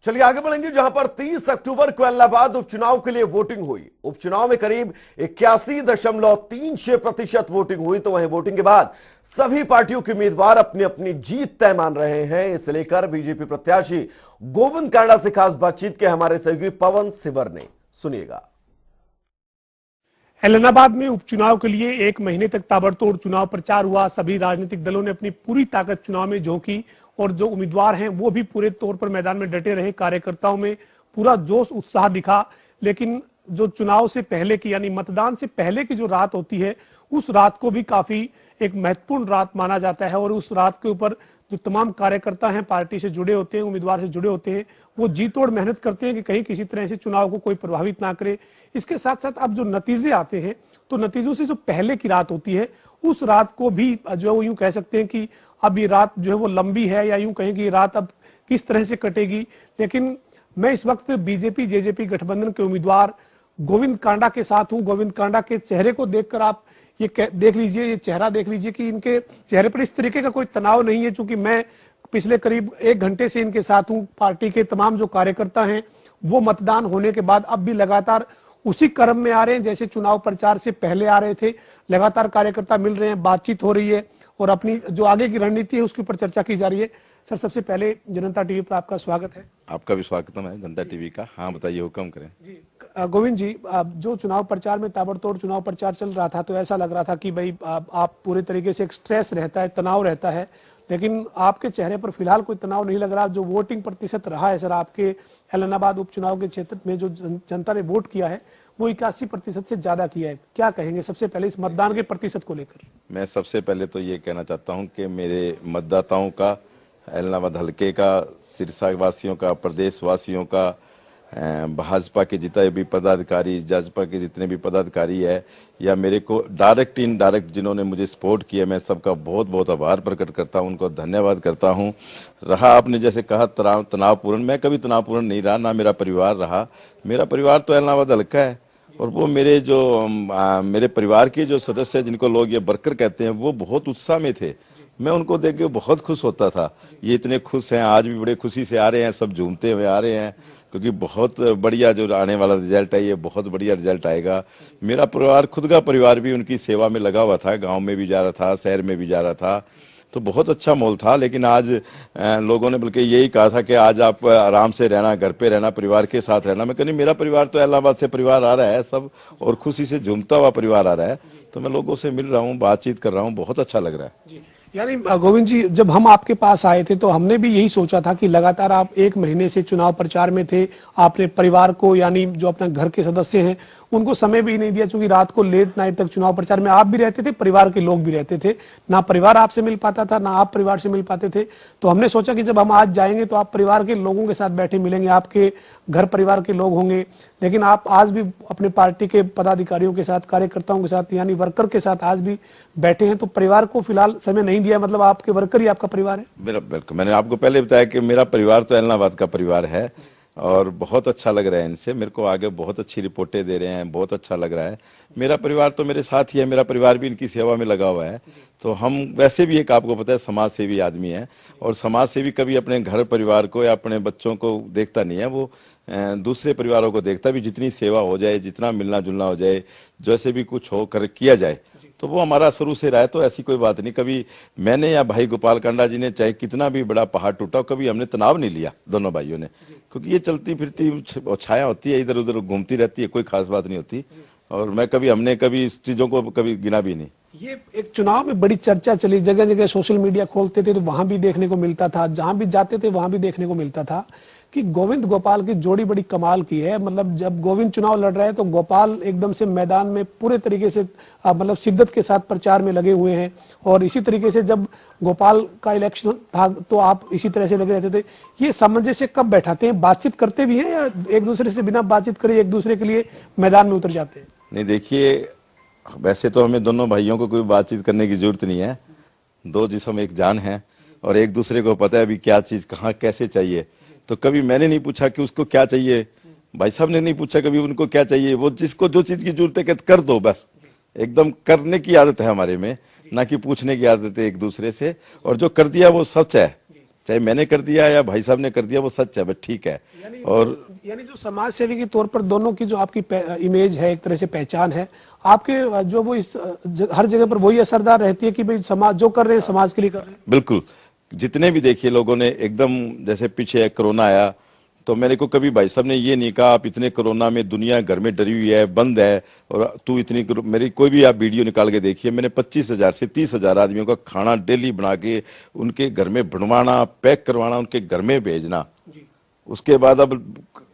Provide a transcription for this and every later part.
चलिए आगे बढ़ेंगे, जहां पर 30 अक्टूबर को इलाहाबाद उपचुनाव के लिए वोटिंग हुई। उपचुनाव में करीब 81.36% वोटिंग हुई। तो वहीं वोटिंग के बाद सभी पार्टियों के उम्मीदवार अपनी अपनी जीत तय मान रहे हैं। इसे लेकर बीजेपी प्रत्याशी गोविंद कांडा से खास बातचीत के हमारे सहयोगी पवन सिवर ने, सुनिएगा। इलाहाबाद में उपचुनाव के लिए एक महीने तक ताबड़तोड़ चुनाव प्रचार हुआ। सभी राजनीतिक दलों ने अपनी पूरी ताकत चुनाव में झोंकी और जो उम्मीदवार हैं वो भी पूरे तौर पर मैदान में डटे रहे। कार्यकर्ताओं में पूरा जोश उत्साह दिखा। लेकिन जो चुनाव से पहले की यानी मतदान से पहले की जो रात होती है, उस रात को भी काफी एक महत्वपूर्ण रात माना जाता है। और उस रात के ऊपर जो तमाम कार्यकर्ता हैं, पार्टी से जुड़े होते हैं, उम्मीदवार से जुड़े होते हैं, वो जी तोड़ मेहनत करते हैं कि कहीं किसी तरह से चुनाव को कोई प्रभावित ना करे। इसके साथ साथ अब जो नतीजे आते हैं, तो नतीजों से जो पहले की रात होती है, उस रात को भी जो यूं कह सकते हैं कि अब ये रात जो है वो लंबी है, या यूं कहें कि रात अब किस तरह से कटेगी। लेकिन मैं इस वक्त बीजेपी जेजेपी गठबंधन के उम्मीदवार गोविंद कांडा के साथ हूं। गोविंद कांडा के चेहरे को देखकर आप ये देख लीजिए, ये चेहरा देख लीजिए कि इनके चेहरे पर इस तरीके का कोई तनाव नहीं है। चूंकि मैं पिछले करीब 1 घंटे से इनके साथ हूं। पार्टी के तमाम जो कार्यकर्ता हैं वो मतदान होने के बाद अब भी लगातार उसी क्रम में आ रहे हैं जैसे चुनाव प्रचार से पहले आ रहे थे। लगातार कार्यकर्ता मिल रहे हैं, बातचीत हो रही है और अपनी जो आगे की रणनीति है उसके ऊपर चर्चा की जा रही है। सर, सबसे पहले जनता टीवी पर आपका स्वागत है। आपका भी स्वागतम है जनता टीवी का। हाँ बताइए, हुक्म करें। जी गोविंद जी, जो चुनाव प्रचार में ताबड़तोड़ चुनाव प्रचार चल रहा था, तो ऐसा लग रहा था कि भाई आप पूरे तरीके से एक स्ट्रेस रहता है, तनाव रहता है, लेकिन आपके चेहरे पर फिलहाल कोई तनाव नहीं लग रहा। जो वोटिंग प्रतिशत रहा है सर आपके इलाहाबाद उपचुनाव के क्षेत्र में, जो जनता ने वोट किया है वो 81% से ज्यादा किया है। क्या कहेंगे सबसे पहले इस मतदान के प्रतिशत को लेकर? मैं सबसे पहले तो ये कहना चाहता हूँ कि मेरे मतदाताओं का, इलाहाबाद हल्के का, सिरसा वासियों का, प्रदेश वासियों का, भाजपा के जितने भी पदाधिकारी, जजपा के जितने भी पदाधिकारी है, या मेरे को डायरेक्ट इनडायरेक्ट जिन्होंने मुझे सपोर्ट किया, मैं सबका बहुत बहुत आभार प्रकट करता हूं, उनको धन्यवाद करता हूं। रहा आपने जैसे कहा तनावपूर्ण, मैं कभी तनावपूर्ण नहीं रहा, ना मेरा परिवार रहा। मेरा परिवार तो इलाहाबाद हल्का है और वो मेरे जो मेरे परिवार के जो सदस्य जिनको लोग ये वर्कर कहते हैं, वो बहुत उत्साह में थे। मैं उनको देख के बहुत खुश होता था। ये इतने खुश हैं, आज भी बड़े खुशी से आ रहे हैं, सब झूमते हुए आ रहे हैं, क्योंकि बहुत बढ़िया जो आने वाला रिजल्ट है, ये बहुत बढ़िया रिजल्ट आएगा। मेरा परिवार, खुद का परिवार भी उनकी सेवा में लगा हुआ था, गांव में भी जा रहा था, शहर में भी जा रहा था, तो बहुत अच्छा माहौल था। लेकिन आज लोगों ने बल्कि यही कहा था कि आज आप आराम से रहना, घर पे रहना, परिवार के साथ रहना। मैं कहनी मेरा परिवार तो इलाहाबाद से परिवार आ रहा है सब, और खुशी से झूमता हुआ परिवार आ रहा है। तो मैं लोगों से मिल रहा हूँ, बातचीत कर रहा हूँ, बहुत अच्छा लग रहा है। यानी गोविंद जी, जब हम आपके पास आए थे तो हमने भी यही सोचा था कि लगातार आप 1 महीने से चुनाव प्रचार में थे। आपने परिवार को, यानी जो अपना घर के सदस्य हैं, उनको समय भी नहीं दिया, क्योंकि रात को लेट नाइट तक चुनाव प्रचार में आप भी रहते थे, परिवार के लोग भी रहते थे। ना परिवार आपसे मिल पाता था, ना आप परिवार से मिल पाते थे। तो हमने सोचा कि जब हम आज जाएंगे तो आप परिवार के लोगों के साथ बैठे मिलेंगे, आपके घर परिवार के लोग होंगे। लेकिन आप आज भी अपने पार्टी के पदाधिकारियों के साथ, कार्यकर्ताओं के साथ, यानी वर्कर के साथ आज भी बैठे हैं। तो परिवार को फिलहाल समय नहीं दिया, मतलब आपके वर्कर ही आपका परिवार है? मेरा बिल्कुल, मैंने आपको पहले बताया कि मेरा परिवार तो इलाहाबाद का परिवार है और बहुत अच्छा लग रहा है इनसे। मेरे को आगे बहुत अच्छी रिपोर्टें दे रहे हैं, बहुत अच्छा लग रहा है। मेरा परिवार तो मेरे साथ ही है, मेरा परिवार भी इनकी सेवा में लगा हुआ है। तो हम वैसे भी एक, आपको पता है, समाज सेवी आदमी है, और समाज सेवी कभी अपने घर परिवार को या अपने बच्चों को देखता नहीं है, वो दूसरे परिवारों को देखता भी। जितनी सेवा हो जाए, जितना मिलना जुलना हो जाए, जैसे भी कुछ हो कर किया जाए, तो वो हमारा शुरू से रहा है। तो ऐसी कोई बात नहीं, कभी मैंने या भाई गोपाल कांडा जी ने, चाहे कितना भी बड़ा पहाड़ टूटा, कभी हमने तनाव नहीं लिया दोनों भाइयों ने, क्योंकि ये चलती फिरती छाया होती है, इधर उधर घूमती रहती है, कोई खास बात नहीं होती। और मैं हमने कभी इस चीजों को कभी गिना भी नहीं। ये एक चुनाव में बड़ी चर्चा चली, जगह जगह सोशल मीडिया खोलते थे तो वहां भी देखने को मिलता था, जहां भी जाते थे वहां भी देखने को मिलता था कि गोविंद गोपाल की जोड़ी बड़ी कमाल की है। मतलब जब गोविंद चुनाव लड़ रहे हैं तो गोपाल एकदम से मैदान में पूरे तरीके से मतलब शिद्दत के साथ प्रचार में लगे हुए हैं। और इसी तरीके से जब गोपाल का इलेक्शन था तो आप इसी तरह से लगे रहते थे। ये सामंजस्य कब बैठाते हैं? बातचीत करते भी हैं या एक दूसरे से बिना बातचीत करे एक दूसरे के लिए मैदान में उतर जाते हैं? नहीं, देखिए, वैसे तो हमें दोनों भाइयों को कोई बातचीत करने की जरूरत नहीं है। 2 जिस्म एक जान है और एक दूसरे को पता है अभी क्या चीज कहाँ कैसे चाहिए। तो कभी मैंने नहीं पूछा कि उसको क्या चाहिए, भाई साहब ने नहीं पूछा कभी उनको क्या चाहिए। वो जिसको जो चीज की जरूरत है कर दो, बस। एकदम करने की आदत है हमारे में, ना कि पूछने की आदत है एक दूसरे से। और जो कर दिया वो सच है, चाहे मैंने कर दिया या भाई साहब ने कर दिया, वो सच है, बस ठीक है। और यानी जो समाज सेवी के तौर पर दोनों की जो आपकी इमेज है, एक तरह से पहचान है आपके, जो वो इस हर जगह पर वही असरदार रहती है कि भाई समाज जो कर रहे हैं समाज के लिए कर रहे हैं। बिल्कुल, जितने भी देखिए लोगों ने एकदम, जैसे पीछे कोरोना आया तो मेरे को कभी भाई साहब ने ये नहीं कहा आप इतने कोरोना में दुनिया घर में डरी हुई है, बंद है, और तू इतनी मेरी कोई भी आप वीडियो निकाल के देखिए, मैंने 25,000 से 30,000 आदमियों का खाना डेली बना के उनके घर में बनवाना, पैक करवाना, उनके घर में भेजना। उसके बाद अब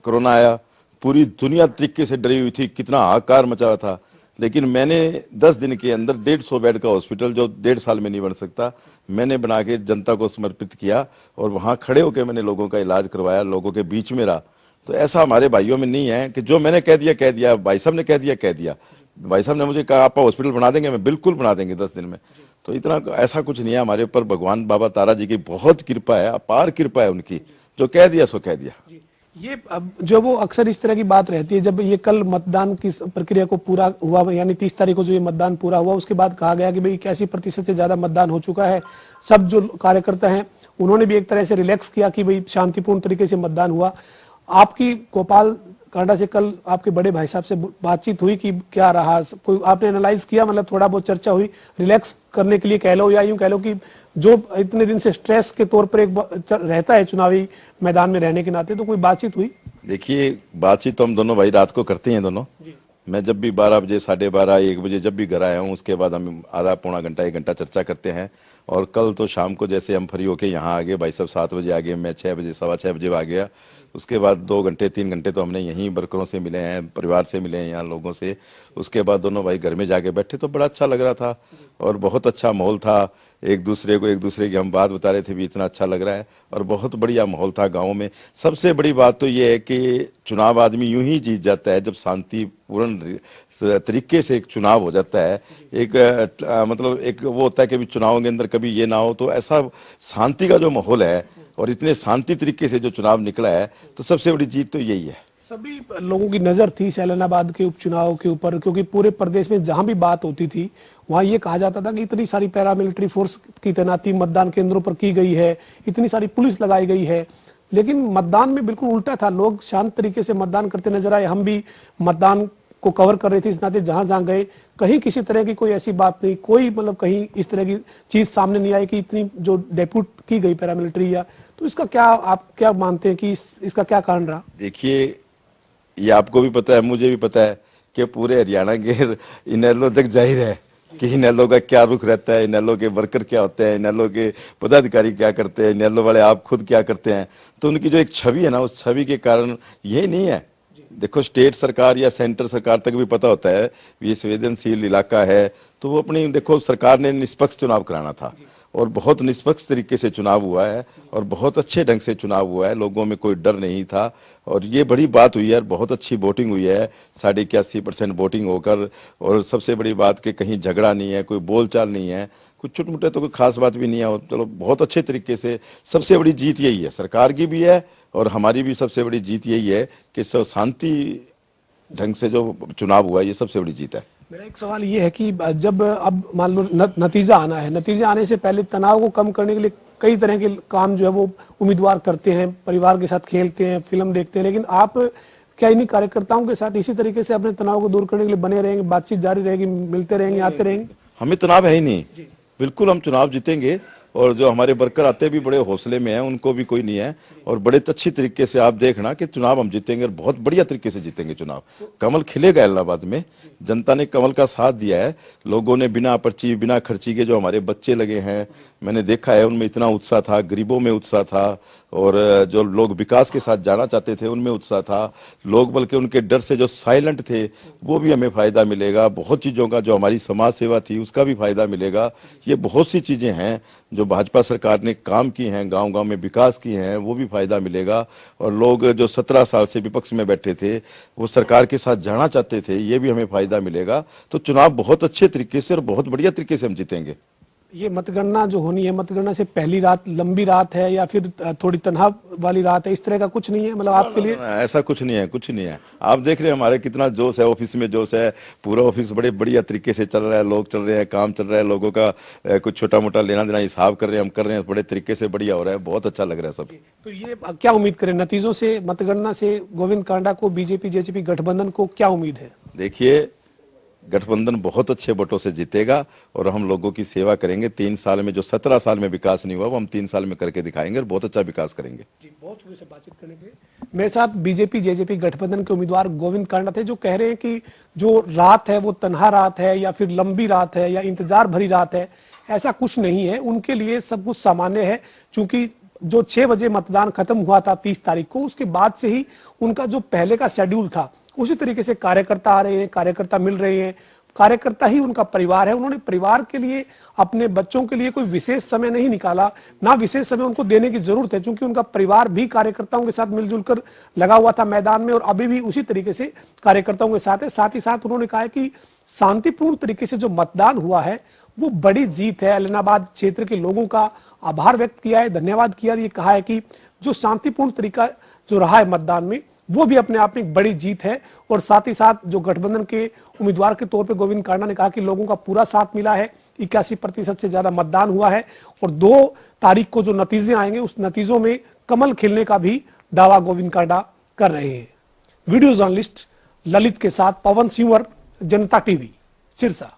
कोरोना आया, पूरी दुनिया तरीके से डरी हुई थी, कितना हाहाकार मचा हुआ था, लेकिन मैंने 10 दिन के अंदर 150 बेड का हॉस्पिटल, जो 1.5 साल में नहीं बन सकता, मैंने बना के जनता को समर्पित किया और वहां खड़े होकर मैंने लोगों का इलाज करवाया, लोगों के बीच में रहा। तो ऐसा हमारे भाइयों में नहीं है कि जो मैंने कह दिया, भाई साहब ने कह दिया। भाई साहब ने मुझे कहा आप हॉस्पिटल बना देंगे, मैं बिल्कुल बना देंगे 10 दिन में। तो इतना ऐसा कुछ नहीं है हमारे ऊपर, भगवान बाबा तारा जी की बहुत कृपा है, अपार कृपा है उनकी, जो कह दिया सो कह दिया। ये जो वो अक्सर इस तरह की बात रहती है, जब ये कल मतदान की प्रक्रिया को पूरा हुआ, यानी 30 तारीख को जो ये मतदान पूरा हुआ, उसके बाद कहा गया कि भाई 81% से ज्यादा मतदान हो चुका है। सब जो कार्यकर्ता हैं उन्होंने भी एक तरह से रिलैक्स किया कि भाई शांतिपूर्ण तरीके से मतदान हुआ। आपकी गोपाल कांडा से कल आपके बड़े भाई साहब से बातचीत हुई कि क्या रहा, कोई आपने एनालाइज किया, मतलब थोड़ा बहुत चर्चा हुई रिलैक्स करने के लिए कह लो, या यूं कह लो कि जो इतने दिन से स्ट्रेस के तौर पर एक रहता है चुनावी मैदान में रहने के नाते, तो कोई बातचीत हुई? देखिए, बातचीत तो हम दोनों भाई रात को करते हैं दोनों। मैं जब भी 12 बजे, 12:30, 1 बजे जब भी घर आया हूँ, उसके बाद हम आधा पौना घंटा 1 घंटा चर्चा करते हैं। और कल तो शाम को जैसे हम फ्री होके यहाँ आ गए, भाई साहब 7 बजे आ गए, मैं 6 बजे, 6:15 बजे आ गया। उसके बाद 2 घंटे 3 घंटे तो हमने यहीं वर्करों से मिले हैं, परिवार से मिले हैं, यहाँ लोगों से। उसके बाद दोनों भाई घर में जाके बैठे तो बड़ा अच्छा लग रहा था और बहुत अच्छा माहौल था। एक दूसरे की हम बात बता रहे थे भी, इतना अच्छा लग रहा है और बहुत बढ़िया माहौल था गाँव में। सबसे बड़ी बात तो ये है कि चुनाव आदमी यूं ही जीत जाता है जब शांतिपूर्ण तरीके से एक चुनाव हो जाता है। मतलब एक वो होता है कि चुनाव के अंदर कभी ये ना हो, तो ऐसा शांति का जो माहौल है और इतने शांति तरीके से जो चुनाव निकला है, तो सबसे बड़ी जीत तो यही है। सभी लोगों की नजर थी सैलानाबाद के उपचुनाव के ऊपर, क्योंकि पूरे प्रदेश में जहां भी बात होती थी वहां ये कहा जाता था कि इतनी सारी पैरामिलिट्री फोर्स की तैनाती मतदान केंद्रों पर की गई है, इतनी सारी पुलिस लगाई गई है। लेकिन मतदान में बिल्कुल उल्टा था, लोग शांत तरीके से मतदान करते नजर आए। हम भी मतदान को कवर कर रहे थे, इस नाते जहां जहां गए कहीं किसी तरह की कोई ऐसी बात नहीं, कोई मतलब कहीं इस तरह की चीज सामने नहीं आई कि इतनी जो डेप्यूट की गई पैरामिलिट्री, या तो इसका क्या आप क्या मानते हैं कि इसका क्या कारण रहा? देखिए, ये आपको भी पता है, मुझे भी पता है कि पूरे हरियाणा के इनेलो तक जाहिर है कि इनेलो का क्या रुख रहता है, इनेलो के वर्कर क्या होते हैं, इनेलो के पदाधिकारी क्या करते हैं, इनेलो वाले आप खुद क्या करते हैं। तो उनकी जो एक छवि है ना, उस छवि के कारण ये नहीं है। देखो, स्टेट सरकार या सेंटर सरकार तक भी पता होता है ये संवेदनशील इलाका है, तो वो अपनी, देखो सरकार ने निष्पक्ष चुनाव कराना था और बहुत निष्पक्ष तरीके से चुनाव हुआ है और बहुत अच्छे ढंग से चुनाव हुआ है, लोगों में कोई डर नहीं था और ये बड़ी बात हुई है। बहुत अच्छी वोटिंग हुई है, 81.5% वोटिंग होकर। और सबसे बड़ी बात कि कहीं झगड़ा नहीं है, कोई बोलचाल नहीं है, कुछ छोटे मोटे तो कोई खास बात भी नहीं है। चलो, बहुत अच्छे तरीके से, सबसे बड़ी जीत यही है, सरकार की भी है और हमारी भी सबसे बड़ी जीत यही है कि शांति ढंग से जो चुनाव हुआ, ये सबसे बड़ी जीत है। मेरा एक सवाल ये है कि जब अब मान लो नतीजा आना है, नतीजे आने से पहले तनाव को कम करने के लिए कई तरह के काम जो है वो उम्मीदवार करते हैं, परिवार के साथ खेलते हैं, फिल्म देखते हैं, लेकिन आप क्या इन्हीं कार्यकर्ताओं के साथ इसी तरीके से अपने तनाव को दूर करने के लिए बने रहेंगे, बातचीत जारी रहेगी, मिलते रहेंगे, आते रहेंगे? हमें तनाव है ही नहीं, बिल्कुल हम चुनाव जीतेंगे और जो हमारे वर्कर आते भी बड़े हौसले में हैं, उनको भी कोई नहीं है और बड़े अच्छी तरीके से आप देखना कि चुनाव हम जीतेंगे और बहुत बढ़िया तरीके से जीतेंगे चुनाव। कमल खिलेगा इलाहाबाद में, जनता ने कमल का साथ दिया है, लोगों ने बिना पर्ची बिना खर्ची के जो हमारे बच्चे लगे हैं, मैंने देखा है उनमें इतना उत्साह था, गरीबों में उत्साह था और जो लोग विकास के साथ जाना चाहते थे उनमें उत्साह था। लोग बल्कि उनके डर से जो साइलेंट थे वो भी हमें फायदा मिलेगा, बहुत चीज़ों का जो हमारी समाज सेवा थी उसका भी फायदा मिलेगा। ये बहुत सी चीज़ें हैं जो भाजपा सरकार ने काम की हैं, गांव गांव में विकास की हैं, वो भी फायदा मिलेगा। और लोग जो 17 साल से विपक्ष में बैठे थे वो सरकार के साथ जाना चाहते थे, ये भी हमें फायदा मिलेगा। तो चुनाव बहुत अच्छे तरीके से और बहुत बढ़िया तरीके से हम जीतेंगे। ये मतगणना जो होनी है, मतगणना से पहली रात लंबी रात है या फिर थोड़ी तनहा वाली रात है, इस तरह का कुछ नहीं है? मतलब आपके लिए ऐसा कुछ नहीं है, कुछ नहीं है। आप देख रहे हैं हमारे कितना जोश है, ऑफिस में जोश है, पूरा ऑफिस बड़े बढ़िया तरीके से चल रहा है, लोग चल रहे हैं, काम चल रहा है, लोगों का कुछ छोटा मोटा लेना देना हिसाब कर रहे हैं, हम कर रहे हैं, बड़े तरीके से बढ़िया हो रहा है, बहुत अच्छा लग रहा है सब। तो ये क्या उम्मीद करें नतीजों से, मतगणना से गोविंद कांडा को, बीजेपी जेजेपी गठबंधन को क्या उम्मीद है? देखिए, गठबंधन बहुत अच्छे वोटों से जीतेगा और हम लोगों की सेवा करेंगे। 3 साल में जो 17 साल में विकास नहीं हुआ वो हम 3 साल में करके दिखाएंगे और बहुत अच्छा विकास करेंगे। जी, बहुत शुरू से बातचीत करने के लिए। मेरे साथ बीजेपी जेजेपी गठबंधन के उम्मीदवार गोविंद कांडा थे, जो कह रहे हैं कि जो रात है वो तनहा रात है या फिर लंबी रात है या इंतजार भरी रात है, ऐसा कुछ नहीं है। उनके लिए सब कुछ सामान्य है, क्योंकि जो 6 बजे मतदान खत्म हुआ था 30 तारीख को, उसके बाद से ही उनका जो पहले का शेड्यूल था उसी तरीके से कार्यकर्ता आ रहे हैं, कार्यकर्ता मिल रहे हैं, कार्यकर्ता ही उनका परिवार है। उन्होंने परिवार के लिए, अपने बच्चों के लिए कोई विशेष समय नहीं निकाला, ना विशेष समय उनको देने की जरूरत है, क्योंकि उनका परिवार भी कार्यकर्ताओं के साथ मिलजुल कर लगा हुआ था मैदान में और अभी भी उसी तरीके से कार्यकर्ताओं के साथ है। साथ ही साथ उन्होंने कहा है कि शांतिपूर्ण तरीके से जो मतदान हुआ है वो बड़ी जीत है। ऐलनाबाद क्षेत्र के लोगों का आभार व्यक्त किया है, धन्यवाद किया, ये कहा है कि जो शांतिपूर्ण तरीका जो रहा है मतदान में वो भी अपने आप में एक बड़ी जीत है। और साथ ही साथ जो गठबंधन के उम्मीदवार के तौर पे गोविंद कांडा ने कहा कि लोगों का पूरा साथ मिला है, 81% से ज्यादा मतदान हुआ है और 2 तारीख को जो नतीजे आएंगे उस नतीजों में कमल खिलने का भी दावा गोविंद कांडा कर रहे हैं। वीडियो जर्नलिस्ट ललित के साथ पवन सिंह, जनता टीवी, सिरसा।